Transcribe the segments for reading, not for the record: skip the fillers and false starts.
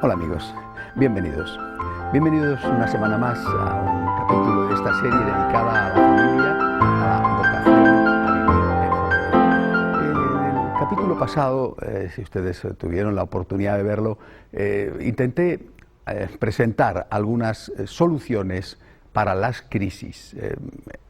Hola amigos, bienvenidos. Bienvenidos una semana más a un capítulo de esta serie dedicada a la familia, a la vocación a vivir en familia. En el capítulo pasado, si ustedes tuvieron la oportunidad de verlo, intenté presentar algunas soluciones para las crisis.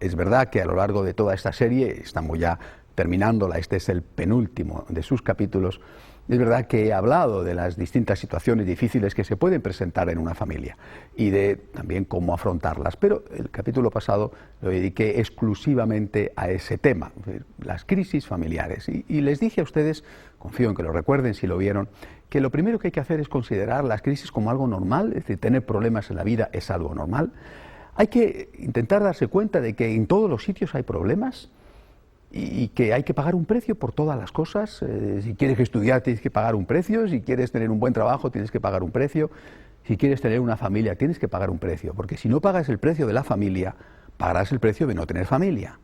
Es verdad que a lo largo de toda esta serie, estamos ya terminándola, este es el penúltimo de sus capítulos. Es verdad que he hablado de las distintas situaciones difíciles que se pueden presentar en una familia y de también cómo afrontarlas, pero el capítulo pasado lo dediqué exclusivamente a ese tema, las crisis familiares. Y les dije a ustedes, confío en que lo recuerden si lo vieron, que lo primero que hay que hacer es considerar las crisis como algo normal, es decir, tener problemas en la vida es algo normal. Hay que intentar darse cuenta de que en todos los sitios hay problemas, y que hay que pagar un precio por todas las cosas. Si quieres estudiar tienes que pagar un precio, si quieres tener un buen trabajo tienes que pagar un precio, si quieres tener una familia tienes que pagar un precio, porque si no pagas el precio de la familia, pagarás el precio de no tener familia.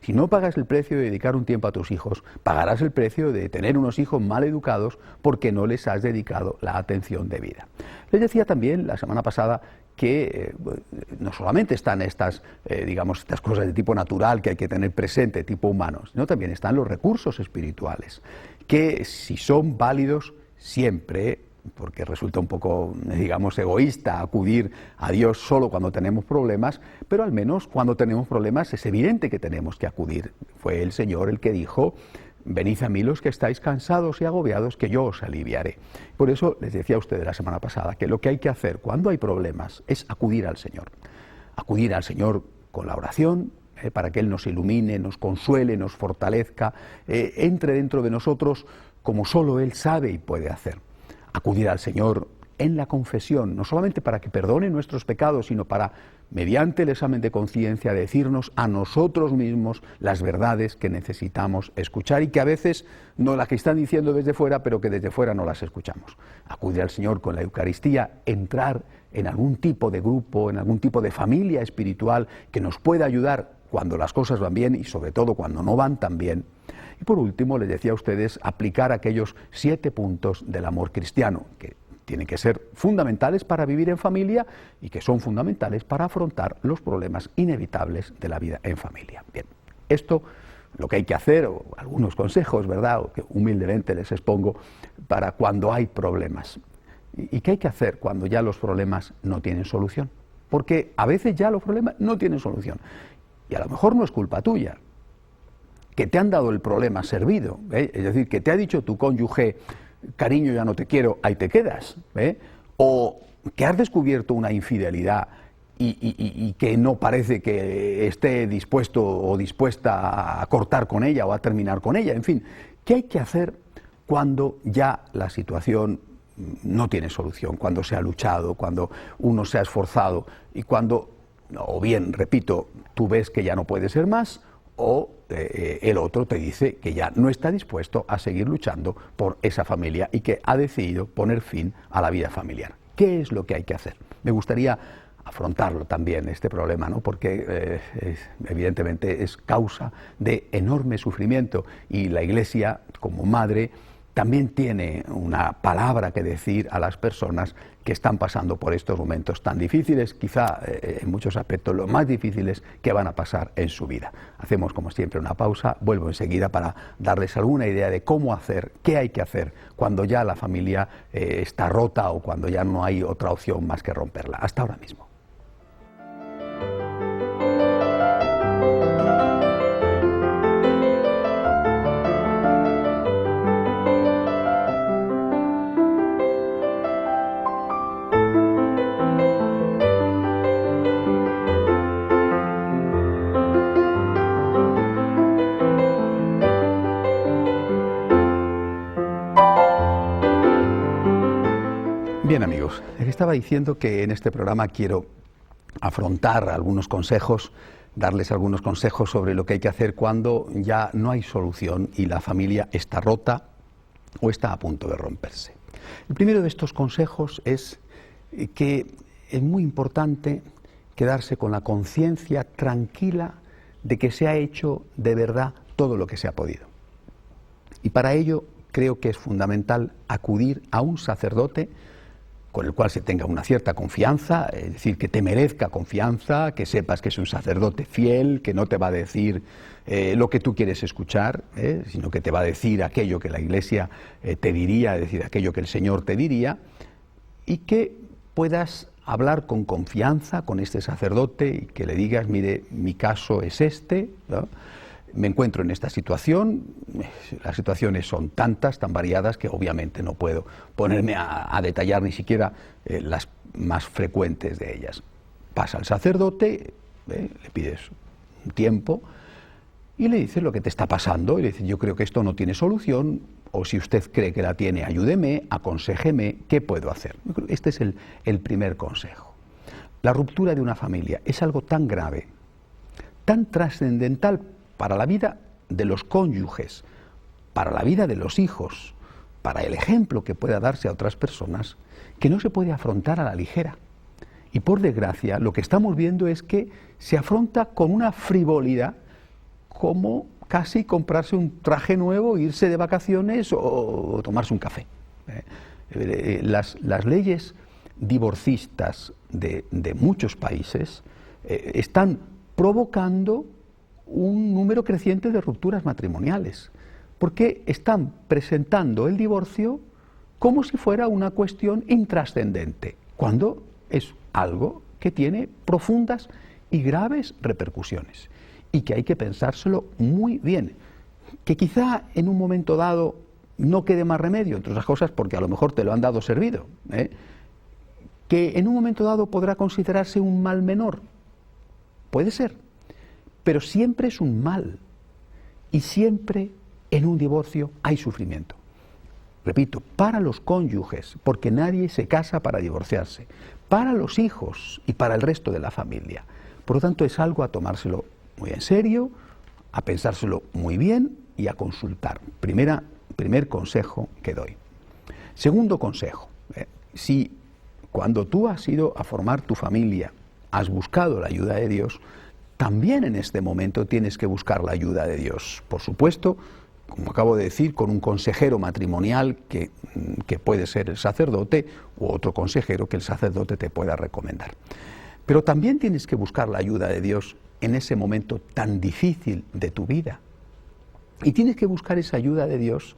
Si no pagas el precio de dedicar un tiempo a tus hijos, pagarás el precio de tener unos hijos mal educados porque no les has dedicado la atención debida. Les decía también la semana pasada que no solamente están estas cosas de tipo natural que hay que tener presente, tipo humano, sino también están los recursos espirituales, que si son válidos siempre, porque resulta un poco, egoísta acudir a Dios solo cuando tenemos problemas, pero al menos cuando tenemos problemas es evidente que tenemos que acudir. Fue el Señor el que dijo: venid a mí los que estáis cansados y agobiados, que yo os aliviaré. Por eso les decía a ustedes la semana pasada que lo que hay que hacer cuando hay problemas es acudir al Señor. Acudir al Señor con la oración, para que Él nos ilumine, nos consuele, nos fortalezca, entre dentro de nosotros como solo Él sabe y puede hacer. Acudir al Señor en la confesión, no solamente para que perdone nuestros pecados, sino para, mediante el examen de conciencia, decirnos a nosotros mismos las verdades que necesitamos escuchar y que a veces no las que están diciendo desde fuera, pero que desde fuera no las escuchamos. Acudir al Señor con la Eucaristía, entrar en algún tipo de grupo, en algún tipo de familia espiritual que nos pueda ayudar cuando las cosas van bien y sobre todo cuando no van tan bien. Y por último, les decía a ustedes, aplicar aquellos 7 puntos del amor cristiano, que tienen que ser fundamentales para vivir en familia y que son fundamentales para afrontar los problemas inevitables de la vida en familia. Bien, esto lo que hay que hacer, o algunos consejos, ¿verdad?, o que humildemente les expongo, para cuando hay problemas. ¿Y qué hay que hacer cuando ya los problemas no tienen solución? Porque a veces ya los problemas no tienen solución. Y a lo mejor no es culpa tuya, que te han dado el problema servido, es decir, que te ha dicho tu cónyuge: cariño, ya no te quiero, ahí te quedas, o que has descubierto una infidelidad y que no parece que esté dispuesto o dispuesta a cortar con ella o a terminar con ella. En fin, ¿qué hay que hacer cuando ya la situación no tiene solución, cuando se ha luchado, cuando uno se ha esforzado y cuando, o bien, repito, tú ves que ya no puede ser más, o el otro te dice que ya no está dispuesto a seguir luchando por esa familia y que ha decidido poner fin a la vida familiar? ¿Qué es lo que hay que hacer? Me gustaría afrontarlo también, este problema, ¿no?, porque evidentemente es causa de enorme sufrimiento y la Iglesia, como madre, también tiene una palabra que decir a las personas que están pasando por estos momentos tan difíciles, quizá en muchos aspectos los más difíciles que van a pasar en su vida. Hacemos como siempre una pausa, vuelvo enseguida para darles alguna idea de cómo hacer, qué hay que hacer cuando ya la familia está rota o cuando ya no hay otra opción más que romperla. Hasta ahora mismo. Bien amigos, les estaba diciendo que en este programa quiero afrontar algunos consejos, darles algunos consejos sobre lo que hay que hacer cuando ya no hay solución y la familia está rota o está a punto de romperse. El primero de estos consejos es que es muy importante quedarse con la conciencia tranquila de que se ha hecho de verdad todo lo que se ha podido. Y para ello creo que es fundamental acudir a un sacerdote con el cual se tenga una cierta confianza, es decir, que te merezca confianza, que sepas que es un sacerdote fiel, que no te va a decir lo que tú quieres escuchar, sino que te va a decir aquello que la Iglesia te diría, es decir, aquello que el Señor te diría, y que puedas hablar con confianza con este sacerdote y que le digas, mire, mi caso es este, ¿no? Me encuentro en esta situación, las situaciones son tantas, tan variadas, que obviamente no puedo ponerme a detallar ni siquiera las más frecuentes de ellas. Pasa al sacerdote, le pides un tiempo y le dices lo que te está pasando, y le dices, yo creo que esto no tiene solución, o si usted cree que la tiene, ayúdeme, aconséjeme, ¿qué puedo hacer? Este es el primer consejo. La ruptura de una familia es algo tan grave, tan trascendental para la vida de los cónyuges, para la vida de los hijos, para el ejemplo que pueda darse a otras personas, que no se puede afrontar a la ligera. Y por desgracia, lo que estamos viendo es que se afronta con una frivolidad, como casi comprarse un traje nuevo, irse de vacaciones o tomarse un café. Las leyes divorcistas de muchos países están provocando un número creciente de rupturas matrimoniales, porque están presentando el divorcio como si fuera una cuestión intrascendente, cuando es algo que tiene profundas y graves repercusiones, y que hay que pensárselo muy bien, que quizá en un momento dado no quede más remedio, entre otras cosas porque a lo mejor te lo han dado servido, que en un momento dado podrá considerarse un mal menor, puede ser, pero siempre es un mal, y siempre en un divorcio hay sufrimiento. Repito, para los cónyuges, porque nadie se casa para divorciarse, para los hijos y para el resto de la familia. Por lo tanto, es algo a tomárselo muy en serio, a pensárselo muy bien y a consultar. Primer consejo que doy. Segundo consejo, si cuando tú has ido a formar tu familia has buscado la ayuda de Dios, también en este momento tienes que buscar la ayuda de Dios. Por supuesto, como acabo de decir, con un consejero matrimonial que puede ser el sacerdote, u otro consejero que el sacerdote te pueda recomendar. Pero también tienes que buscar la ayuda de Dios en ese momento tan difícil de tu vida. Y tienes que buscar esa ayuda de Dios,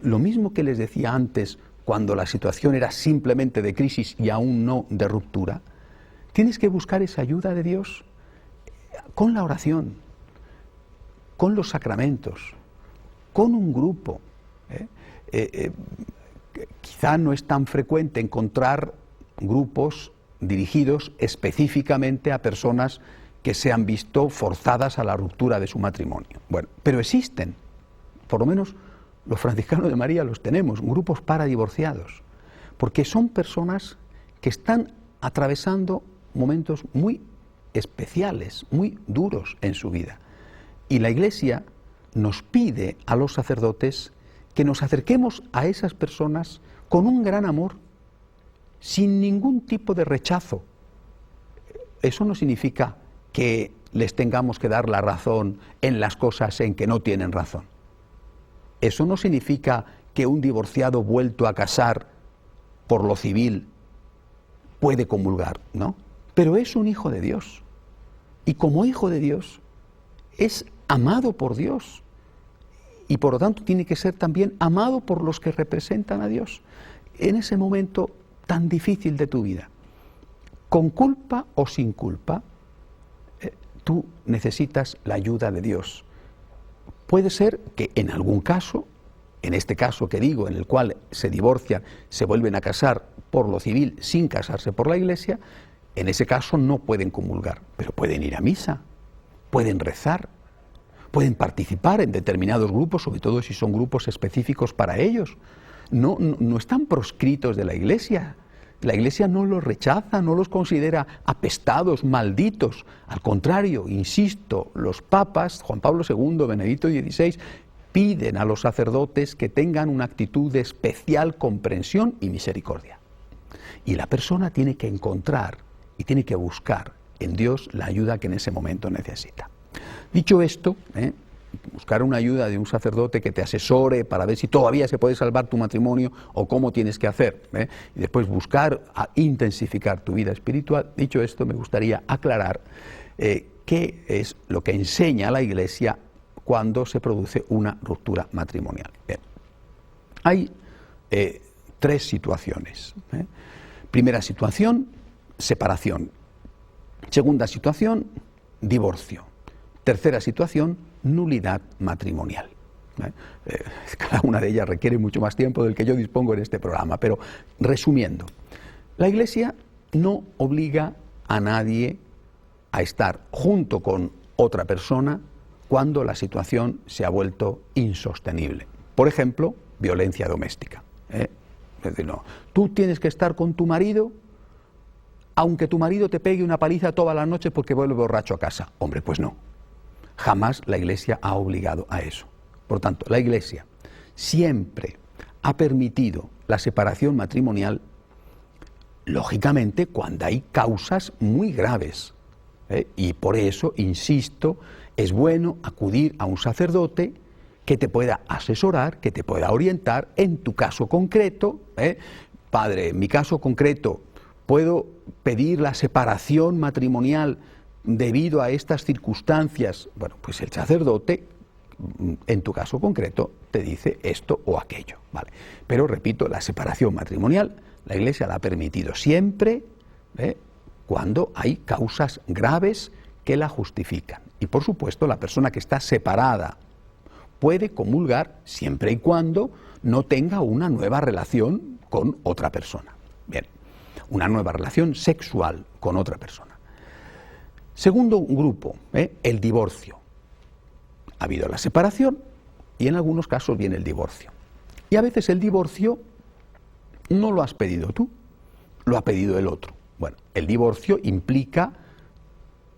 lo mismo que les decía antes, cuando la situación era simplemente de crisis y aún no de ruptura. Tienes que buscar esa ayuda de Dios con la oración, con los sacramentos, con un grupo. Quizá no es tan frecuente encontrar grupos dirigidos específicamente a personas que se han visto forzadas a la ruptura de su matrimonio. Bueno, pero existen, por lo menos los franciscanos de María los tenemos, grupos para divorciados, porque son personas que están atravesando momentos muy especiales, muy duros en su vida. Y la Iglesia nos pide a los sacerdotes que nos acerquemos a esas personas con un gran amor, sin ningún tipo de rechazo. Eso no significa que les tengamos que dar la razón en las cosas en que no tienen razón. Eso no significa que un divorciado vuelto a casar por lo civil puede comulgar, ¿no? Pero es un hijo de Dios. Y como hijo de Dios es amado por Dios. Y por lo tanto tiene que ser también amado por los que representan a Dios. En ese momento tan difícil de tu vida, con culpa o sin culpa, tú necesitas la ayuda de Dios. Puede ser que en algún caso, en este caso que digo, en el cual se divorcian, se vuelven a casar por lo civil sin casarse por la Iglesia, en ese caso no pueden comulgar, pero pueden ir a misa, pueden rezar, pueden participar en determinados grupos, sobre todo si son grupos específicos para ellos. No están proscritos de la Iglesia. La Iglesia no los rechaza, no los considera apestados, malditos. Al contrario, insisto, los papas, Juan Pablo II, Benedicto XVI, piden a los sacerdotes que tengan una actitud de especial comprensión y misericordia. Y la persona tiene que encontrar y tiene que buscar en Dios la ayuda que en ese momento necesita. Dicho esto, buscar una ayuda de un sacerdote que te asesore para ver si todavía se puede salvar tu matrimonio o cómo tienes que hacer, y después buscar intensificar tu vida espiritual. Dicho esto, me gustaría aclarar qué es lo que enseña la Iglesia cuando se produce una ruptura matrimonial. Bien. Hay tres situaciones. Primera situación, separación. Segunda situación, divorcio. Tercera situación, nulidad matrimonial. Cada una de ellas requiere mucho más tiempo del que yo dispongo en este programa, pero resumiendo, la Iglesia no obliga a nadie a estar junto con otra persona cuando la situación se ha vuelto insostenible. Por ejemplo, violencia doméstica. Es decir, no, tú tienes que estar con tu marido aunque tu marido te pegue una paliza todas las noches porque vuelve borracho a casa. Hombre, pues no. Jamás la Iglesia ha obligado a eso. Por tanto, la Iglesia siempre ha permitido la separación matrimonial, lógicamente, cuando hay causas muy graves. Y por eso, insisto, es bueno acudir a un sacerdote que te pueda asesorar, que te pueda orientar en tu caso concreto. Padre, en mi caso concreto, ¿puedo pedir la separación matrimonial debido a estas circunstancias? Bueno, pues el sacerdote, en tu caso concreto, te dice esto o aquello, ¿vale? Pero repito, la separación matrimonial, la Iglesia la ha permitido siempre, cuando hay causas graves que la justifican. Y por supuesto, la persona que está separada puede comulgar siempre y cuando no tenga una nueva relación con otra persona. Bien, una nueva relación sexual con otra persona. Segundo grupo, el divorcio. Ha habido la separación y en algunos casos viene el divorcio. Y a veces el divorcio no lo has pedido tú, lo ha pedido el otro. Bueno, el divorcio implica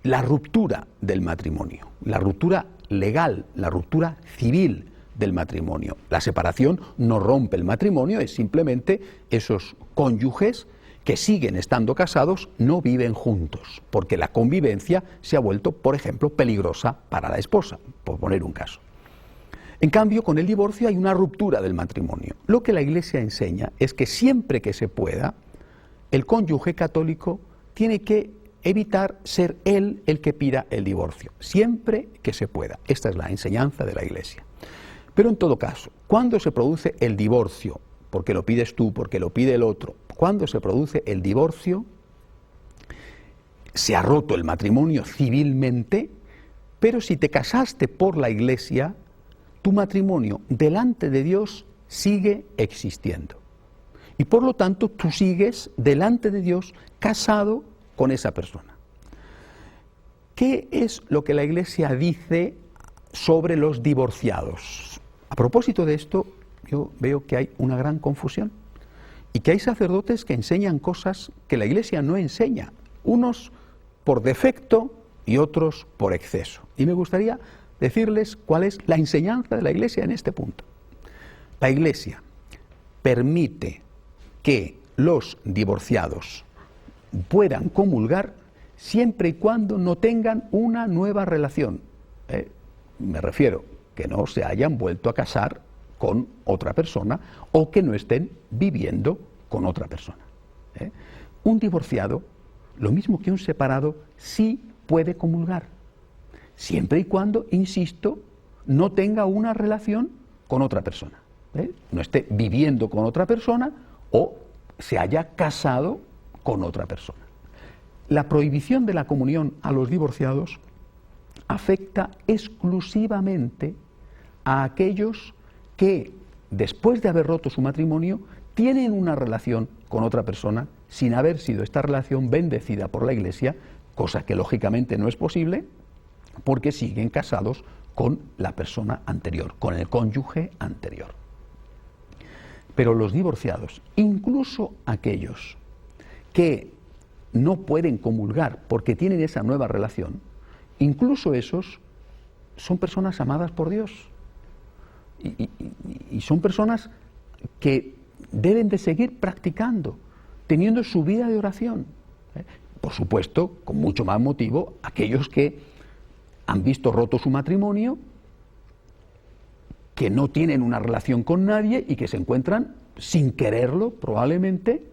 la ruptura del matrimonio, la ruptura legal, la ruptura civil del matrimonio. La separación no rompe el matrimonio, es simplemente esos cónyuges que siguen estando casados no viven juntos, porque la convivencia se ha vuelto, por ejemplo, peligrosa para la esposa, por poner un caso. En cambio, con el divorcio hay una ruptura del matrimonio. Lo que la Iglesia enseña es que siempre que se pueda, el cónyuge católico tiene que evitar ser él el que pida el divorcio, siempre que se pueda. Esta es la enseñanza de la Iglesia. Pero en todo caso, cuando se produce el divorcio, porque lo pides tú, porque lo pide el otro, cuando se produce el divorcio, se ha roto el matrimonio civilmente, pero si te casaste por la Iglesia, tu matrimonio delante de Dios sigue existiendo. Y por lo tanto, tú sigues delante de Dios casado con esa persona. ¿Qué es lo que la Iglesia dice sobre los divorciados? A propósito de esto, yo veo que hay una gran confusión y que hay sacerdotes que enseñan cosas que la Iglesia no enseña, unos por defecto y otros por exceso. Y me gustaría decirles cuál es la enseñanza de la Iglesia en este punto. La Iglesia permite que los divorciados puedan comulgar siempre y cuando no tengan una nueva relación. Me refiero que no se hayan vuelto a casar con otra persona o que no estén viviendo con otra persona. Un divorciado, lo mismo que un separado, sí puede comulgar, siempre y cuando, insisto, no tenga una relación con otra persona, no esté viviendo con otra persona o se haya casado con otra persona. La prohibición de la comunión a los divorciados afecta exclusivamente a aquellos que, después de haber roto su matrimonio, tienen una relación con otra persona sin haber sido esta relación bendecida por la Iglesia, cosa que lógicamente no es posible, porque siguen casados con la persona anterior, con el cónyuge anterior. Pero los divorciados, incluso aquellos que no pueden comulgar porque tienen esa nueva relación, incluso esos son personas amadas por Dios y son personas que deben de seguir practicando, teniendo su vida de oración. Por supuesto, con mucho más motivo, aquellos que han visto roto su matrimonio que no tienen una relación con nadie y que se encuentran, sin quererlo probablemente,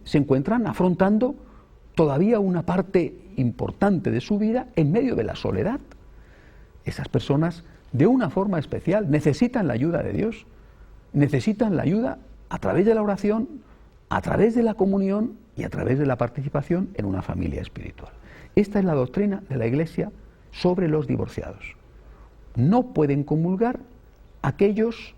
se encuentran afrontando todavía una parte importante de su vida en medio de la soledad. Esas personas, de una forma especial, necesitan la ayuda de Dios, necesitan la ayuda a través de la oración, a través de la comunión y a través de la participación en una familia espiritual. Esta es la doctrina de la Iglesia sobre los divorciados. No pueden comulgar aquellos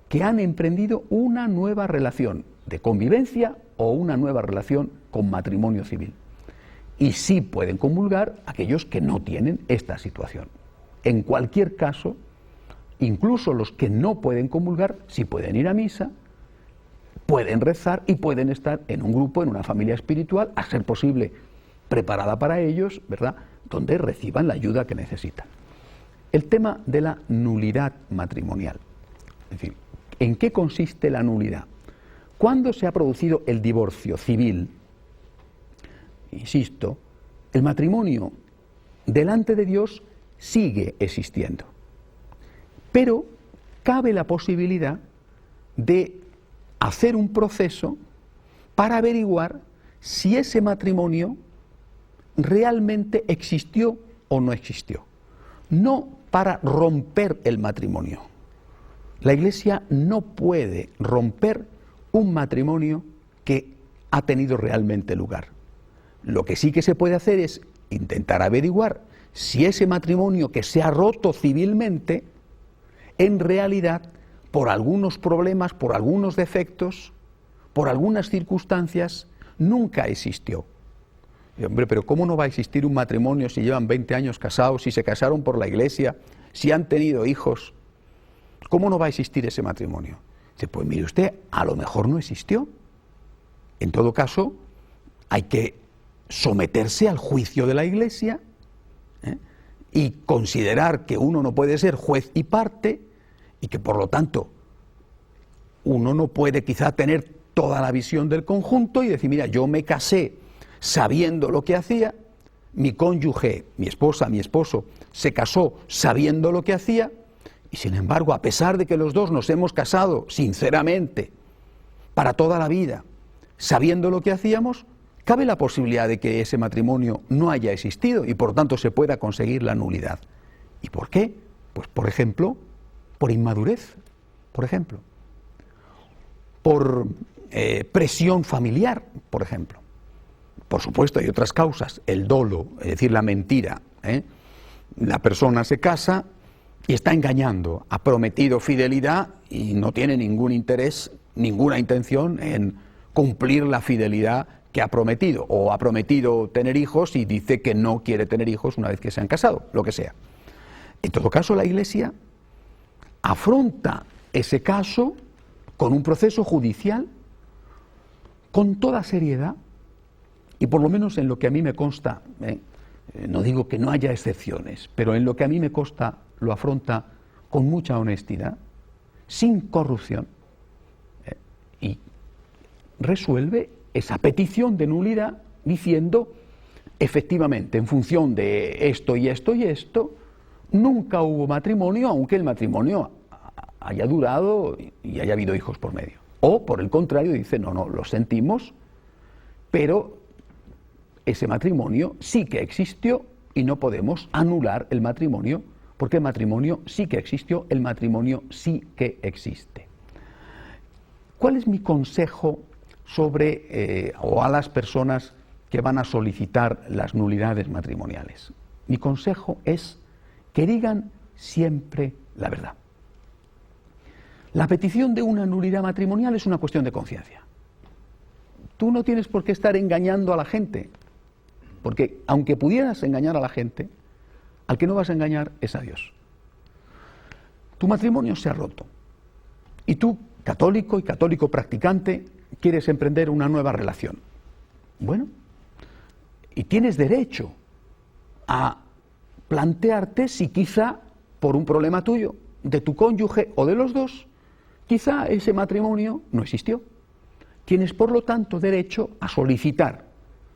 que han emprendido una nueva relación de convivencia o una nueva relación con matrimonio civil. Y sí pueden comulgar aquellos que no tienen esta situación. En cualquier caso, incluso los que no pueden comulgar, sí pueden ir a misa, pueden rezar y pueden estar en un grupo, en una familia espiritual, a ser posible preparada para ellos, ¿verdad?, donde reciban la ayuda que necesitan. El tema de la nulidad matrimonial. Es decir, ¿en qué consiste la nulidad? ¿Cuándo se ha producido el divorcio civil? Insisto, el matrimonio delante de Dios sigue existiendo, pero cabe la posibilidad de hacer un proceso para averiguar si ese matrimonio realmente existió o no existió. No para romper el matrimonio. La Iglesia no puede romper un matrimonio que ha tenido realmente lugar. Lo que sí que se puede hacer es intentar averiguar si ese matrimonio que se ha roto civilmente, en realidad, por algunos problemas, por algunos defectos, por algunas circunstancias, nunca existió. Y, hombre, pero ¿cómo no va a existir un matrimonio si llevan 20 años casados, si se casaron por la Iglesia, si han tenido hijos? ¿Cómo no va a existir ese matrimonio? Dice, pues mire usted, a lo mejor no existió. En todo caso, hay que someterse al juicio de la Iglesia, y considerar que uno no puede ser juez y parte y que por lo tanto uno no puede quizá tener toda la visión del conjunto y decir, mira, yo me casé sabiendo lo que hacía, mi cónyuge, mi esposa, mi esposo, se casó sabiendo lo que hacía y sin embargo, a pesar de que los dos nos hemos casado sinceramente para toda la vida, sabiendo lo que hacíamos, cabe la posibilidad de que ese matrimonio no haya existido y por tanto se pueda conseguir la nulidad. ¿Y por qué? Pues por ejemplo, por inmadurez, por ejemplo, por presión familiar, por ejemplo. Por supuesto, hay otras causas, el dolo, es decir, la mentira. La persona se casa y está engañando, ha prometido fidelidad y no tiene ningún interés, ninguna intención en cumplir la fidelidad que ha prometido, o ha prometido tener hijos y dice que no quiere tener hijos una vez que se han casado, lo que sea. En todo caso, la Iglesia afronta ese caso con un proceso judicial con toda seriedad y por lo menos en lo que a mí me consta, no digo que no haya excepciones, pero en lo que a mí me consta lo afronta con mucha honestidad, sin corrupción, y resuelve esa petición de nulidad diciendo, efectivamente, en función de esto y esto y esto, nunca hubo matrimonio, aunque el matrimonio haya durado y haya habido hijos por medio. O, por el contrario, dice, no, lo sentimos, pero ese matrimonio sí que existió y no podemos anular el matrimonio, porque el matrimonio sí que existió, el matrimonio sí que existe. ¿Cuál es mi consejo sobre o a las personas que van a solicitar las nulidades matrimoniales? Mi consejo es que digan siempre la verdad. La petición de una nulidad matrimonial es una cuestión de conciencia. Tú no tienes por qué estar engañando a la gente, porque aunque pudieras engañar a la gente, al que no vas a engañar es a Dios. Tu matrimonio se ha roto y tú, católico y católico practicante, quieres emprender una nueva relación. Bueno, y tienes derecho a plantearte si quizá por un problema tuyo, de tu cónyuge o de los dos, quizá ese matrimonio no existió. Tienes por lo tanto derecho a solicitar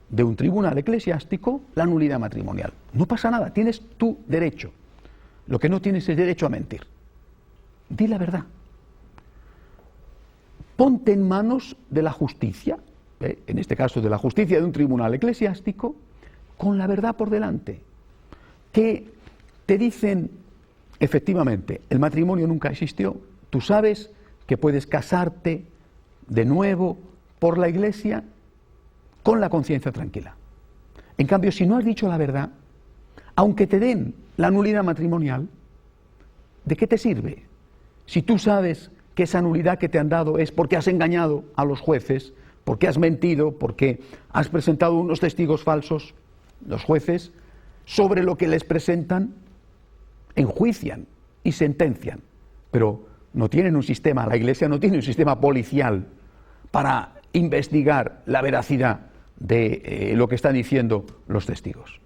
de un tribunal eclesiástico la nulidad matrimonial. No pasa nada, tienes tu derecho. Lo que no tienes es derecho a mentir. Di la verdad. Ponte en manos de la justicia, en este caso de la justicia de un tribunal eclesiástico, con la verdad por delante, que te dicen, efectivamente, el matrimonio nunca existió, tú sabes que puedes casarte de nuevo por la Iglesia con la conciencia tranquila. En cambio, si no has dicho la verdad, aunque te den la nulidad matrimonial, ¿de qué te sirve? Si tú sabes que esa nulidad que te han dado es porque has engañado a los jueces, porque has mentido, porque has presentado unos testigos falsos, los jueces, sobre lo que les presentan, enjuician y sentencian, pero no tienen un sistema, la Iglesia no tiene un sistema policial para investigar la veracidad de lo que están diciendo los testigos.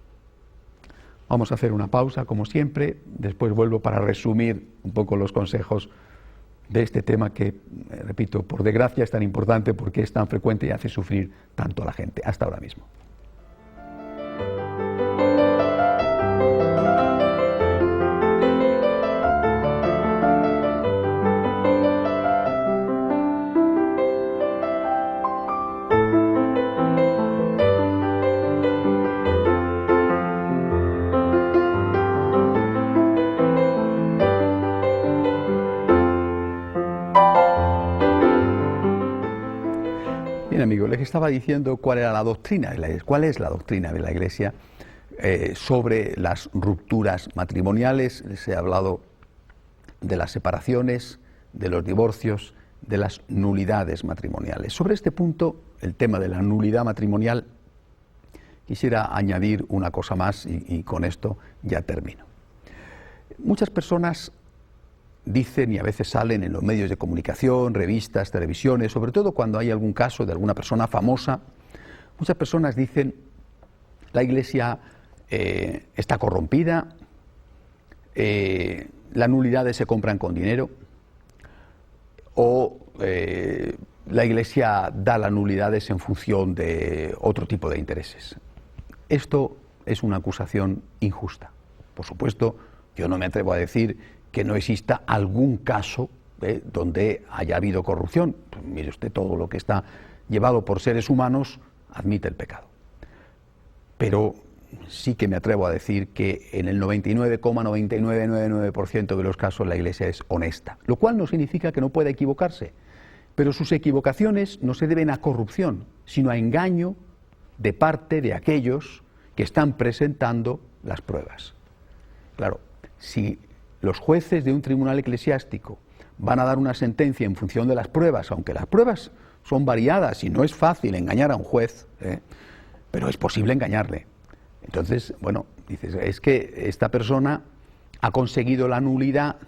Vamos a hacer una pausa, como siempre, después vuelvo para resumir un poco los consejos de este tema que, repito, por desgracia es tan importante porque es tan frecuente y hace sufrir tanto a la gente. Hasta ahora mismo. Bien, amigos, les estaba diciendo cuál es la doctrina de la Iglesia sobre las rupturas matrimoniales. Les he hablado de las separaciones, de los divorcios, de las nulidades matrimoniales. Sobre este punto, el tema de la nulidad matrimonial, quisiera añadir una cosa más y con esto ya termino. Muchas personas dicen y a veces salen en los medios de comunicación, revistas, televisiones, sobre todo cuando hay algún caso de alguna persona famosa, muchas personas dicen la Iglesia está corrompida, las nulidades se compran con dinero, o la Iglesia da las nulidades en función de otro tipo de intereses. Esto es una acusación injusta. Por supuesto, yo no me atrevo a decir que no exista algún caso donde haya habido corrupción. Pues mire usted, todo lo que está llevado por seres humanos admite el pecado. Pero sí que me atrevo a decir que en el 99,9999% de los casos la Iglesia es honesta, lo cual no significa que no pueda equivocarse, pero sus equivocaciones no se deben a corrupción, sino a engaño de parte de aquellos que están presentando las pruebas. Claro, si los jueces de un tribunal eclesiástico van a dar una sentencia en función de las pruebas, aunque las pruebas son variadas y no es fácil engañar a un juez, pero es posible engañarle. Entonces, bueno, dices, es que esta persona ha conseguido la nulidad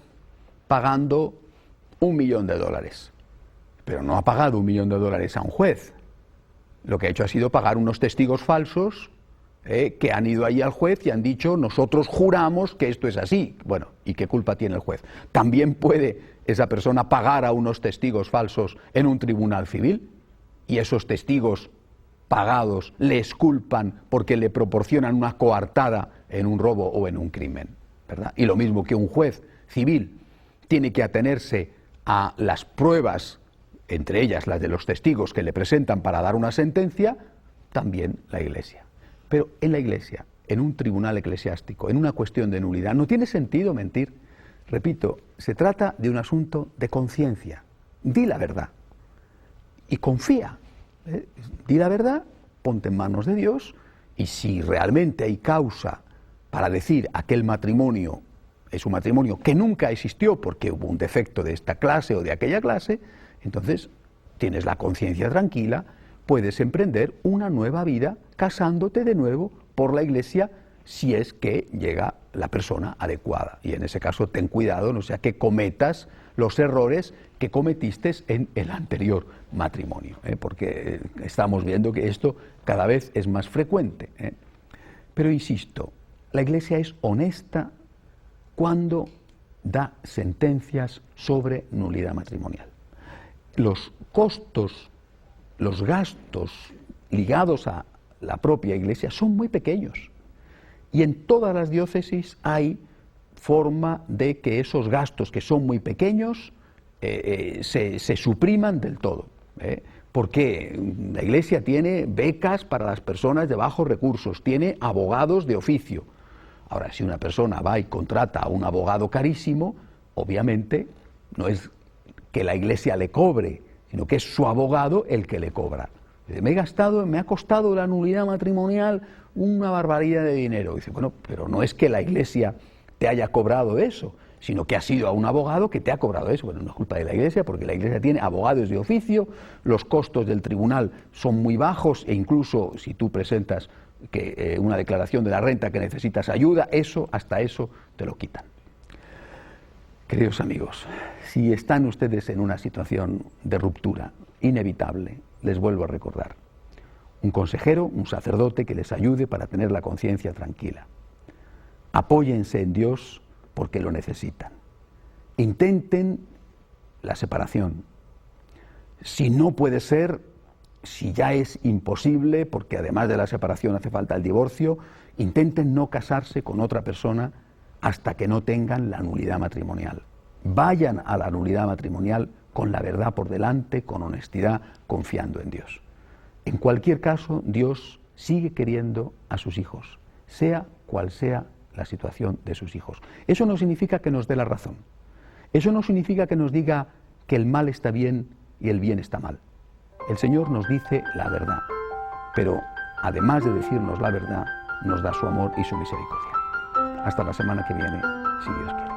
pagando $1.000.000, pero no ha pagado $1.000.000 a un juez. Lo que ha hecho ha sido pagar unos testigos falsos que han ido ahí al juez y han dicho, nosotros juramos que esto es así. Bueno, ¿y qué culpa tiene el juez? También puede esa persona pagar a unos testigos falsos en un tribunal civil y esos testigos pagados le exculpan porque le proporcionan una coartada en un robo o en un crimen, ¿verdad? Y lo mismo que un juez civil tiene que atenerse a las pruebas, entre ellas las de los testigos que le presentan para dar una sentencia, también la Iglesia. Pero en la Iglesia, en un tribunal eclesiástico, en una cuestión de nulidad, no tiene sentido mentir. Repito, se trata de un asunto de conciencia. Di la verdad y confía. Di la verdad, ponte en manos de Dios, y si realmente hay causa para decir aquel matrimonio es un matrimonio que nunca existió porque hubo un defecto de esta clase o de aquella clase, entonces tienes la conciencia tranquila, puedes emprender una nueva vida casándote de nuevo por la Iglesia si es que llega la persona adecuada. Y en ese caso ten cuidado, no sea que cometas los errores que cometiste en el anterior matrimonio, porque estamos viendo que esto cada vez es más frecuente. Pero insisto, la Iglesia es honesta cuando da sentencias sobre nulidad matrimonial. Los costos, los gastos ligados a la propia Iglesia son muy pequeños y en todas las diócesis hay forma de que esos gastos que son muy pequeños se supriman del todo. Porque la Iglesia tiene becas para las personas de bajos recursos, tiene abogados de oficio. Ahora, si una persona va y contrata a un abogado carísimo, obviamente no es que la Iglesia le cobre, sino que es su abogado el que le cobra. Me ha costado la nulidad matrimonial una barbaridad de dinero. Dice, bueno, pero no es que la Iglesia te haya cobrado eso, sino que ha sido a un abogado que te ha cobrado eso. Bueno, no es culpa de la Iglesia, porque la Iglesia tiene abogados de oficio, los costos del tribunal son muy bajos, e incluso si tú presentas una declaración de la renta que necesitas ayuda, hasta eso te lo quitan. Queridos amigos, si están ustedes en una situación de ruptura inevitable, les vuelvo a recordar, un consejero, un sacerdote que les ayude para tener la conciencia tranquila. Apóyense en Dios porque lo necesitan. Intenten la separación. Si no puede ser, si ya es imposible, porque además de la separación hace falta el divorcio, intenten no casarse con otra persona hasta que no tengan la nulidad matrimonial. Vayan a la nulidad matrimonial con la verdad por delante, con honestidad, confiando en Dios. En cualquier caso, Dios sigue queriendo a sus hijos, sea cual sea la situación de sus hijos. Eso no significa que nos dé la razón. Eso no significa que nos diga que el mal está bien y el bien está mal. El Señor nos dice la verdad, pero además de decirnos la verdad, nos da su amor y su misericordia. Hasta la semana que viene, si Dios quiere.